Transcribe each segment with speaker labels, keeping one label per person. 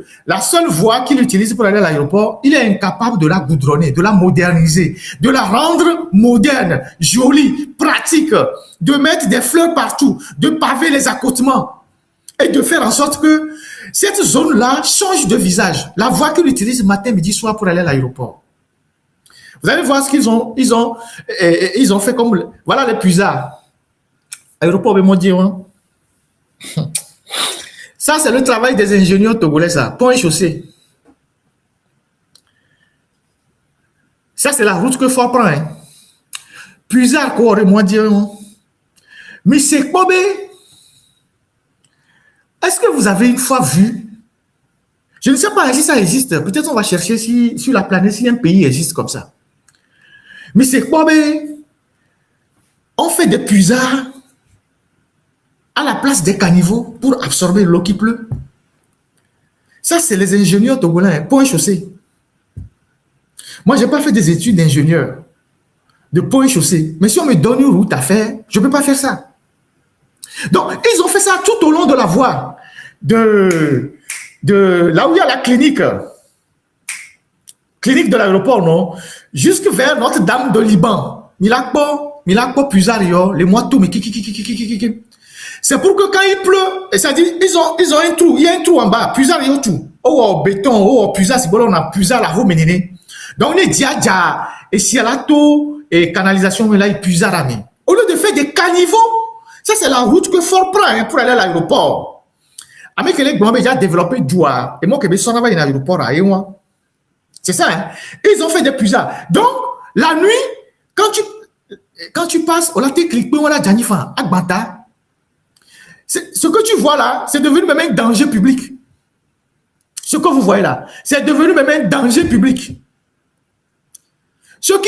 Speaker 1: que la seule voie qu'il utilise pour aller à l'aéroport, il est incapable de la goudronner, de la moderniser, de la rendre moderne, jolie, pratique, de mettre des fleurs partout, de paver les accotements et de faire en sorte que cette zone-là change de visage. La voie qu'il utilise matin, midi, soir pour aller à l'aéroport. Vous allez voir ce qu'ils ont. Ils ont fait comme... Voilà les puisards. Aéroport, ils m'ont dit, hein. Ça, c'est le travail des ingénieurs togolais, ça. Pont et chaussée. Ça, c'est la route que faut prendre. Hein. Puisard, quoi, ils m'ont dit, hein. Mais c'est quoi, est-ce que vous avez une fois vu? Je ne sais pas si ça existe. Peut-être on va chercher si sur la planète, si un pays existe comme ça. Mais c'est quoi, on fait des puisards à la place des caniveaux pour absorber l'eau qui pleut. Ça, c'est les ingénieurs togolais, hein, pont et chaussée. Moi, je n'ai pas fait des études d'ingénieur de pont et chaussée. Mais si on me donne une route à faire, je ne peux pas faire ça. Donc, ils ont fait ça tout au long de la voie de là où il y a la clinique de l'aéroport, non? Jusque vers Notre-Dame de Liban. Milakpo, Puisario, les mois tout, mais c'est pour que quand il pleut, et ça dit, ils ont un trou, il y a un trou en bas, Puisario tout. Oh, béton, oh, Puisa, c'est bon, on a Puisa, la roue ménénée. Donc, on est Diadja, et Sialato, et canalisation, mais là, il Puisa rami. Au lieu de faire des caniveaux, ça, c'est la route que Fort prend hein, pour aller à l'aéroport. Avec les Gouambé, déjà développé Doua. Et moi, que je suis à l'aéroport, c'est ça, hein. Ils ont fait des puisards. Donc, la nuit, quand tu passes, on a été cliqué, on a Djanifa, à Gbanta. Ce que tu vois là, c'est devenu même un danger public. Ce que vous voyez là, c'est devenu même un danger public. Ceux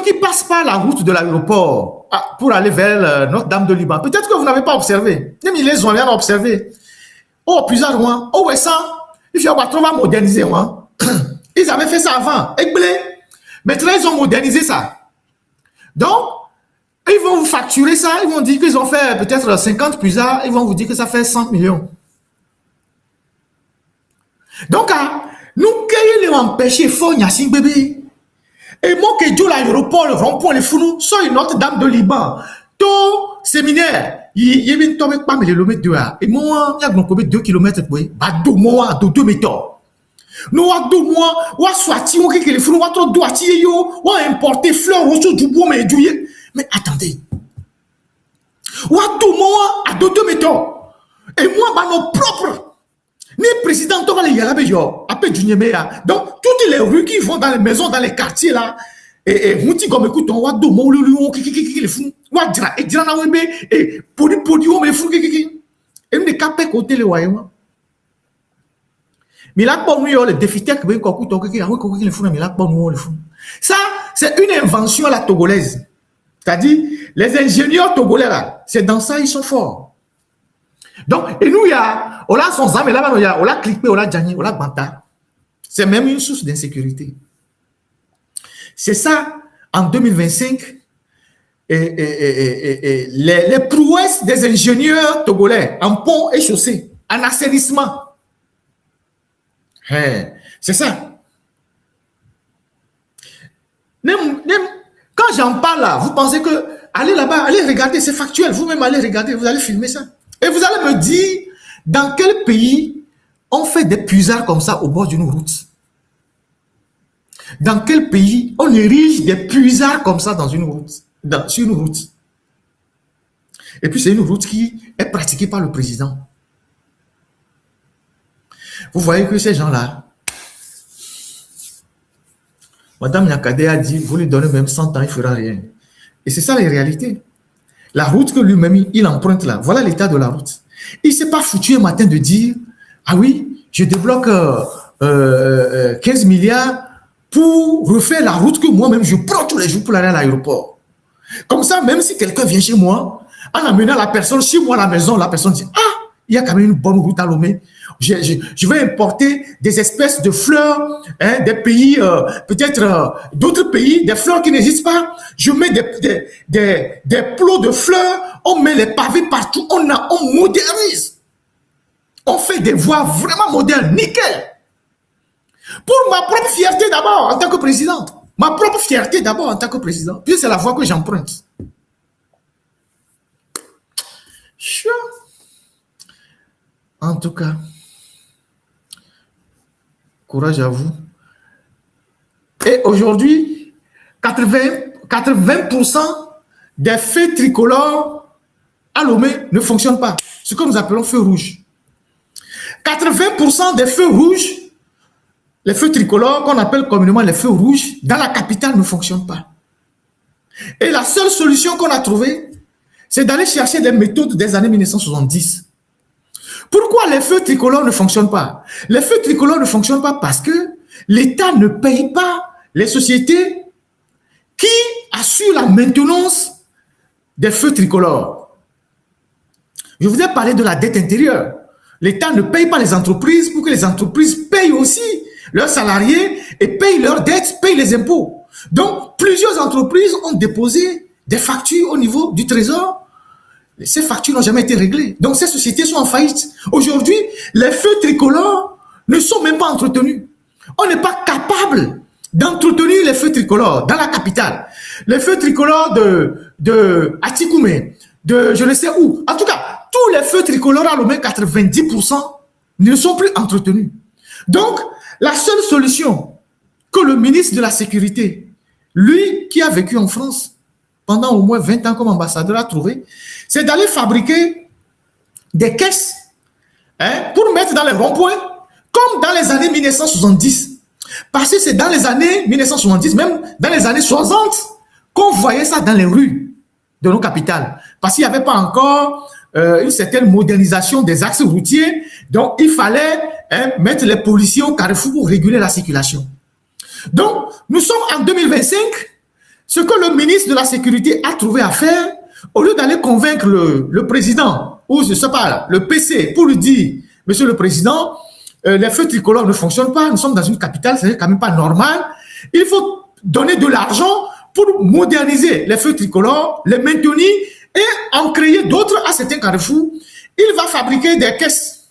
Speaker 1: qui passent par la route de l'aéroport pour aller vers Notre-Dame de Liban, peut-être que vous n'avez pas observé. Même les ont rien observé. Oh, plusieurs mois. Oh, ouais, ça. Il faut va moderniser. Ils avaient fait ça avant. Maintenant, ils ont modernisé ça. Donc, ils vont vous facturer ça. Ils vont dire qu'ils ont fait peut-être 50 puisards. Ils vont vous dire que ça fait 100 millions. Donc, nous, qu'est-ce qui empêché Fo Nyasing bébé? Et moi, que Dieu l'aéroport, le rond-point, les fourneaux, soit une Notre-Dame de Liban. Tout séminaire. Il y a une tombe pas mais le mètre de là. Et moi, il y a donc 2 km pour bah 2 mois, 2 mètres. Nous avons 2 mois, ou soit ti ou que les fourneaux, ou trop doit ti yo, ou importer fleurs autour du bois mais du. Mais attendez. Ou 2 mois à 2 mètres. Et moi, bah nos propres. Les présidents, on va les y aller après du Niéméa. Donc, toutes les rues qui vont dans les maisons, dans les quartiers là, et on dit comme écoute, on va deux mots, les fous, on va dire, et dire, et pour on me fou, et on est capé côté les voyants. Mais là, pour nous, le défi technique, les fous, mais là, pour nous, les fous. Ça, c'est une invention à la togolaise. C'est-à-dire, les ingénieurs togolais là, c'est dans ça, ils sont forts. Donc, et nous, il y a, on a son zame, là, il y a, on a cliqué, on a Djani, on a Banta. C'est même une source d'insécurité. C'est ça, en 2025, les prouesses des ingénieurs togolais en pont et chaussée, en assainissement. C'est ça. Quand j'en parle là, vous pensez que, allez là-bas, allez regarder, c'est factuel, vous-même allez regarder, vous allez filmer ça. Et vous allez me dire, dans quel pays on fait des puisards comme ça au bord d'une route? Dans quel pays on érige des puisards comme ça dans une route, sur une route? Et puis c'est une route qui est pratiquée par le président. Vous voyez que ces gens-là, Madame Nyakade a dit, vous lui donnez même 100 ans, il ne fera rien. Et c'est ça la réalité. La route que lui-même, il emprunte là, voilà l'état de la route. Il ne s'est pas foutu un matin de dire, ah oui, je débloque 15 milliards pour refaire la route que moi-même, je prends tous les jours pour aller à l'aéroport. Comme ça, même si quelqu'un vient chez moi, en amenant la personne chez moi à la maison, la personne dit, ah, il y a quand même une bonne route à Lomé. Je vais importer des espèces de fleurs, hein, des pays, peut-être d'autres pays, des fleurs qui n'existent pas. Je mets des plots de fleurs, on met les pavés partout, on modernise. on fait des voies vraiment modernes, nickel. Pour ma propre fierté d'abord en tant que président. Ma propre fierté d'abord en tant que président. Puis c'est la voie que j'emprunte. En tout cas, courage à vous. Et aujourd'hui, 80% des feux tricolores à Lomé ne fonctionnent pas. Ce que nous appelons feux rouges. 80% des feux rouges, les feux tricolores qu'on appelle communément les feux rouges, dans la capitale ne fonctionnent pas. Et la seule solution qu'on a trouvée, c'est d'aller chercher des méthodes des années 1970. Pourquoi les feux tricolores ne fonctionnent pas? Les feux tricolores ne fonctionnent pas parce que l'État ne paye pas les sociétés qui assurent la maintenance des feux tricolores. Je vous ai parlé de la dette intérieure. L'État ne paye pas les entreprises pour que les entreprises payent aussi leurs salariés et payent leurs dettes, payent les impôts. Donc, plusieurs entreprises ont déposé des factures au niveau du Trésor. Ces factures n'ont jamais été réglées. Donc, ces sociétés sont en faillite. Aujourd'hui, les feux tricolores ne sont même pas entretenus. On n'est pas capable d'entretenir les feux tricolores dans la capitale. Les feux tricolores de Atikoumé, de je ne sais où. En tout cas, tous les feux tricolores à Lomé, 90% ne sont plus entretenus. Donc, la seule solution que le ministre de la Sécurité, lui qui a vécu en France pendant au moins 20 ans comme ambassadeur, a trouvé, c'est d'aller fabriquer des caisses pour mettre dans les ronds-points, comme dans les années 1970. Parce que c'est dans les années 1970, même dans les années 60, qu'on voyait ça dans les rues de nos capitales. Parce qu'il n'y avait pas encore une certaine modernisation des axes routiers. Donc, il fallait mettre les policiers au carrefour pour réguler la circulation. Donc, nous sommes en 2025. Ce que le ministre de la Sécurité a trouvé à faire, au lieu d'aller convaincre le président, ou je ne sais pas, le PC, pour lui dire, monsieur le président, les feux tricolores ne fonctionnent pas, nous sommes dans une capitale, c'est quand même pas normal. Il faut donner de l'argent pour moderniser les feux tricolores, les maintenir et en créer d'autres à certains carrefours. Il va fabriquer des caisses.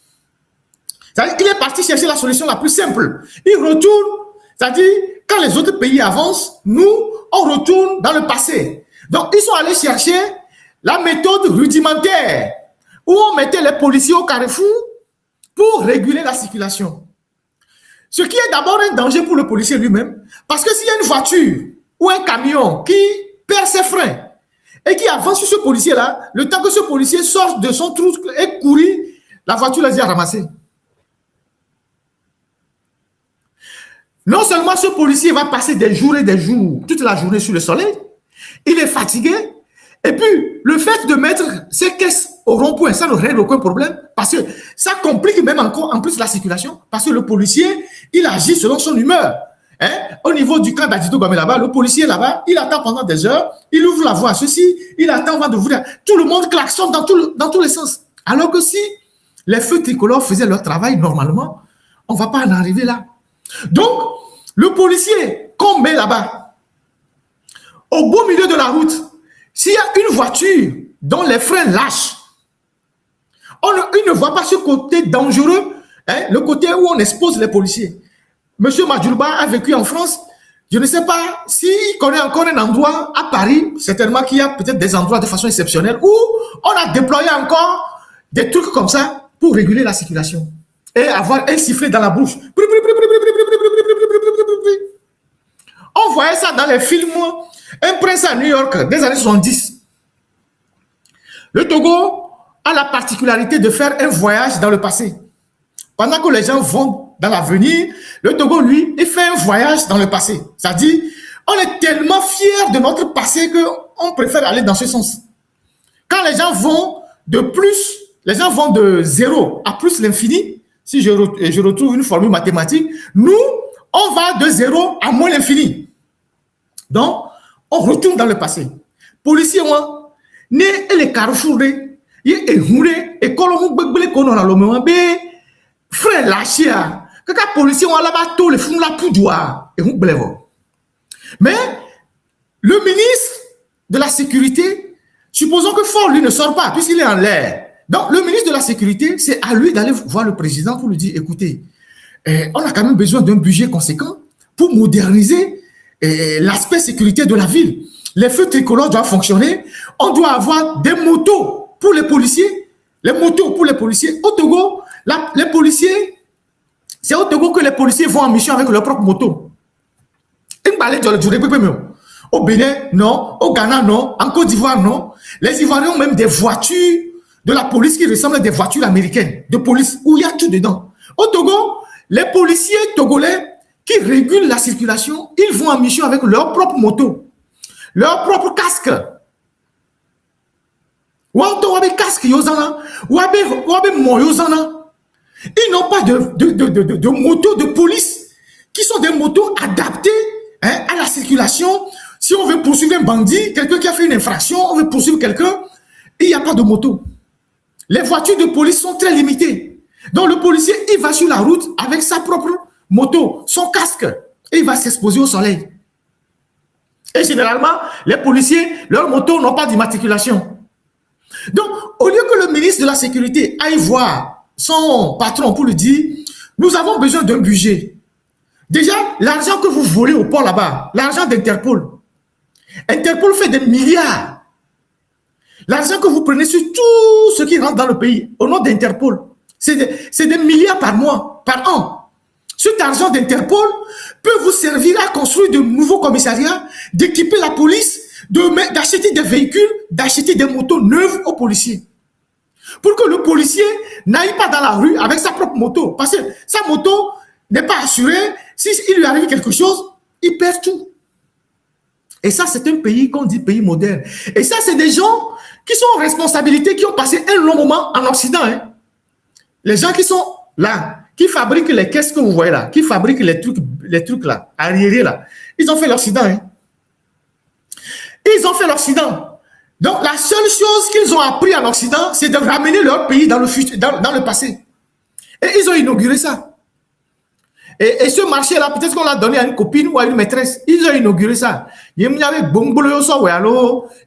Speaker 1: C'est-à-dire qu'il est parti chercher la solution la plus simple. Il retourne, c'est-à-dire quand les autres pays avancent, nous, on retourne dans le passé. Donc, ils sont allés chercher la méthode rudimentaire où on mettait les policiers au carrefour pour réguler la circulation. Ce qui est d'abord un danger pour le policier lui-même, parce que s'il y a une voiture ou un camion qui perd ses freins et qui avance sur ce policier-là, le temps que ce policier sorte de son trou et courir, la voiture l'a déjà ramassé. Non seulement ce policier va passer des jours et des jours, toute la journée sur le soleil, il est fatigué, et puis le fait de mettre ces caisses au rond-point, ça ne règle aucun problème, parce que ça complique même encore en plus la circulation, parce que le policier, il agit selon son humeur. Au niveau du camp d'Adito Bamé là-bas, le policier là-bas, il attend pendant des heures, il ouvre la voie à ceci, il attend avant d'ouvrir. Tout le monde klaxonne dans tous les sens. Alors que si les feux tricolores faisaient leur travail normalement, on ne va pas en arriver là. Donc, le policier qu'on met là-bas, au beau milieu de la route, s'il y a une voiture dont les freins lâchent, il ne voit pas ce côté dangereux, le côté où on expose les policiers. Monsieur Madjoulba a vécu en France. Je ne sais pas s'il connaît encore un endroit à Paris, certainement qu'il y a peut-être des endroits de façon exceptionnelle, où on a déployé encore des trucs comme ça pour réguler la circulation et avoir un sifflet dans la bouche. On voyait ça dans les films Un prince à New York des années 70. Le Togo a la particularité de faire un voyage dans le passé. Pendant que les gens vont dans l'avenir, le Togo, lui, il fait un voyage dans le passé. C'est-à-dire, on est tellement fiers de notre passé qu'on préfère aller dans ce sens. Quand les gens vont de plus, les gens vont de 0 à plus l'infini, si je retrouve une formule mathématique, nous, on va de 0 à moins l'infini. Donc, on retourne dans le passé. Policiers, moi, né et les carrefours, il est roulé, et quand on a le moment, frère lâché, quand les policiers ont là-bas, tous les fonds la poudoir, et on blève. Mais, le ministre de la Sécurité, supposons que Fort, lui, ne sort pas, puisqu'il est en l'air. Donc, le ministre de la Sécurité, c'est à lui d'aller voir le président pour lui dire, écoutez, on a quand même besoin d'un budget conséquent pour moderniser l'aspect sécurité de la ville. Les feux tricolores doivent fonctionner. On doit avoir des motos pour les policiers. Les motos pour les policiers. Au Togo, les policiers, c'est au Togo que les policiers vont en mission avec leur propre moto. Au Bénin, non. Au Ghana, non. En Côte d'Ivoire, non. Les Ivoiriens ont même des voitures de la police qui ressemblent à des voitures américaines de police où il y a tout dedans. Au Togo, les policiers togolais qui régulent la circulation, ils vont en mission avec leur propre moto, leur propre casque. Ils n'ont pas de motos de police qui sont des motos adaptées à la circulation. Si on veut poursuivre un bandit, quelqu'un qui a fait une infraction, on veut poursuivre quelqu'un, il n'y a pas de moto. Les voitures de police sont très limitées. Donc le policier, il va sur la route avec sa propre moto, son casque, et il va s'exposer au soleil. Et généralement, les policiers, leurs motos n'ont pas d'immatriculation. Donc, au lieu que le ministre de la Sécurité aille voir son patron pour lui dire, nous avons besoin d'un budget. Déjà, l'argent que vous volez au port là-bas, l'argent d'Interpol, Interpol fait des milliards. L'argent que vous prenez sur tout ce qui rentre dans le pays, au nom d'Interpol, c'est des milliards par mois, par an. Cet argent d'Interpol peut vous servir à construire de nouveaux commissariats, d'équiper la police, d'acheter des véhicules, d'acheter des motos neuves aux policiers. Pour que le policier n'aille pas dans la rue avec sa propre moto. Parce que sa moto n'est pas assurée. S'il lui arrive quelque chose, il perd tout. Et ça, c'est un pays qu'on dit pays moderne. Et ça, c'est des gens qui sont en responsabilité, qui ont passé un long moment en Occident. Hein. Les gens qui sont là, qui fabriquent les caisses que vous voyez là, qui fabriquent les trucs là, arriérés là, ils ont fait l'Occident. Hein. Ils ont fait l'Occident. Donc, la seule chose qu'ils ont appris en Occident, c'est de ramener leur pays dans le futur, dans le passé. Et ils ont inauguré ça. Et ce marché-là, peut-être qu'on l'a donné à une copine ou à une maîtresse. Ils ont inauguré ça. Il y avait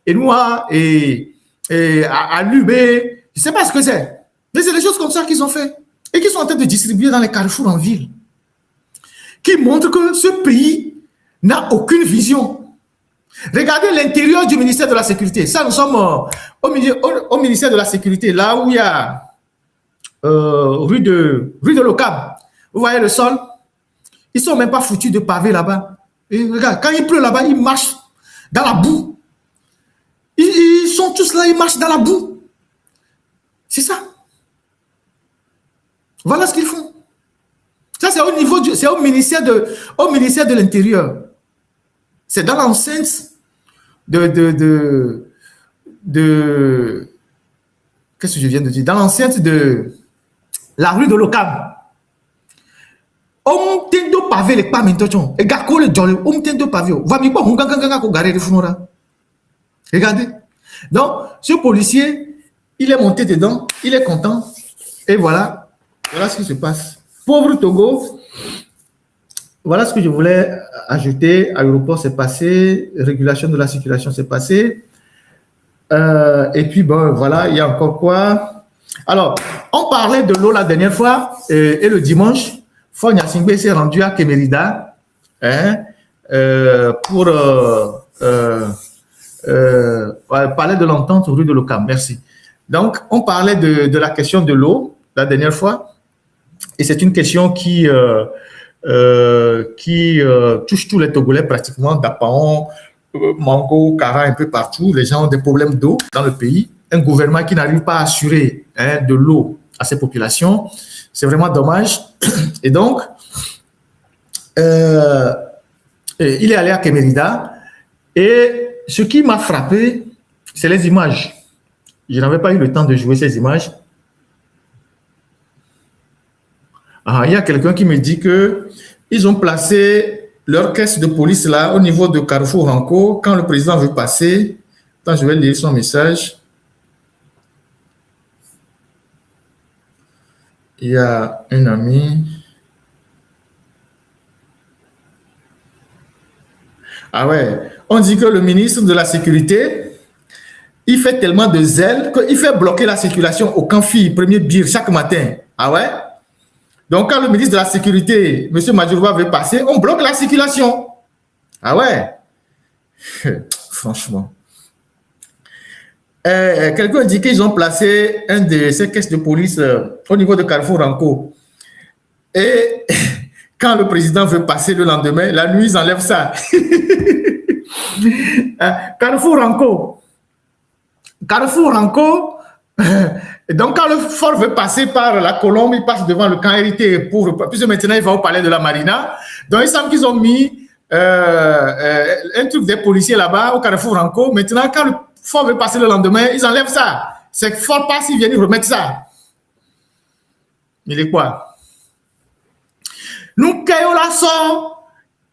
Speaker 1: et nous, à l'UB. Je ne sais pas ce que c'est. Mais c'est des choses comme ça qu'ils ont fait. Et qu'ils sont en train de distribuer dans les carrefours en ville. Qui montrent que ce pays n'a aucune vision. Regardez l'intérieur du ministère de la Sécurité. Ça, nous sommes au ministère de la Sécurité, là où il y a rue de l'Ocab. Vous voyez le sol? Ils ne sont même pas foutus de pavés là-bas. Regarde, quand il pleut là-bas, ils marchent dans la boue. Ils sont tous là, ils marchent dans la boue. C'est ça. Voilà ce qu'ils font. Ça, c'est au niveau c'est au ministère de l'Intérieur. C'est dans l'enceinte de qu'est-ce que je viens de dire? Dans l'enceinte de la rue de l'Ocam. On tente de pavé les pas maintenant. Et gako le jolly, on tente de pavé. Va mi pas hunganga ko garé de funora. Regardez. Donc, ce policier, il est monté dedans, il est content. Et voilà. Voilà ce qui se passe. Pauvre Togo. Voilà ce que je voulais ajouter. Aéroport, c'est passé. Régulation de la circulation, c'est passé. Et puis, bon, voilà, il y a encore quoi? Alors, on parlait de l'eau la dernière fois. Et le dimanche, Fonya Singbe s'est rendu à Kemerida pour parler de l'entente rue de l'Ocam. Merci. Donc, on parlait de la question de l'eau la dernière fois. Et c'est une question qui touche tous les Togolais pratiquement, Dapaon, Mango, Kara, un peu partout. Les gens ont des problèmes d'eau dans le pays. Un gouvernement qui n'arrive pas à assurer de l'eau à ses populations, c'est vraiment dommage. Et donc, il est allé à Kemerida. Et ce qui m'a frappé, c'est les images. Je n'avais pas eu le temps de jouer ces images. Il y a quelqu'un qui me dit qu'ils ont placé leur caisse de police là au niveau de Carrefour Ranco. Quand le président veut passer, attends, je vais lire son message. Il y a un ami. Ah ouais, on dit que le ministre de la Sécurité, il fait tellement de zèle qu'il fait bloquer la circulation au Campi, premier bir, chaque matin. Ah ouais? Donc, quand le ministre de la Sécurité, M. Madjourba, veut passer, on bloque la circulation. Ah ouais? Franchement. Quelqu'un dit qu'ils ont placé un de ces caisses de police au niveau de Carrefour Ranco. Et quand le président veut passer le lendemain, la nuit, ils enlèvent ça. Carrefour Ranco. Carrefour Ranco. Donc, quand le fort veut passer par la Colombe, il passe devant le camp hérité puisque maintenant il va au palais de la Marina. Donc, il semble qu'ils ont mis un truc des policiers là-bas au Carrefour Ranco. Maintenant, quand le fort veut passer le lendemain, ils enlèvent ça. C'est fort passe, ils viennent remettre ça. Il est quoi? Nous, Kayola sort,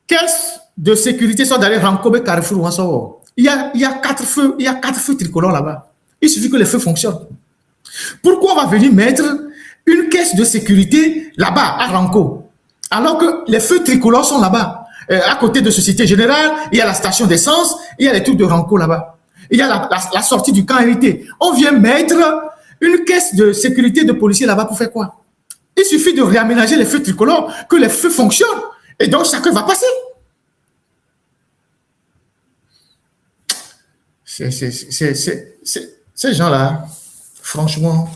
Speaker 1: caisse de sécurité soit d'aller Ranco et Carrefour. Il y a 4 feux, il y a 4 feux tricolores là-bas. Il suffit que les feux fonctionnent. Pourquoi on va venir mettre une caisse de sécurité là-bas, à Ranco, alors que les feux tricolores sont là-bas? À côté de Société Générale, il y a la station d'essence, il y a les trucs de Ranco là-bas. Il y a la sortie du camp hérité. On vient mettre une caisse de sécurité de policiers là-bas pour faire quoi? Il suffit de réaménager les feux tricolores, que les feux fonctionnent, et donc chacun va passer. Ces gens-là, franchement,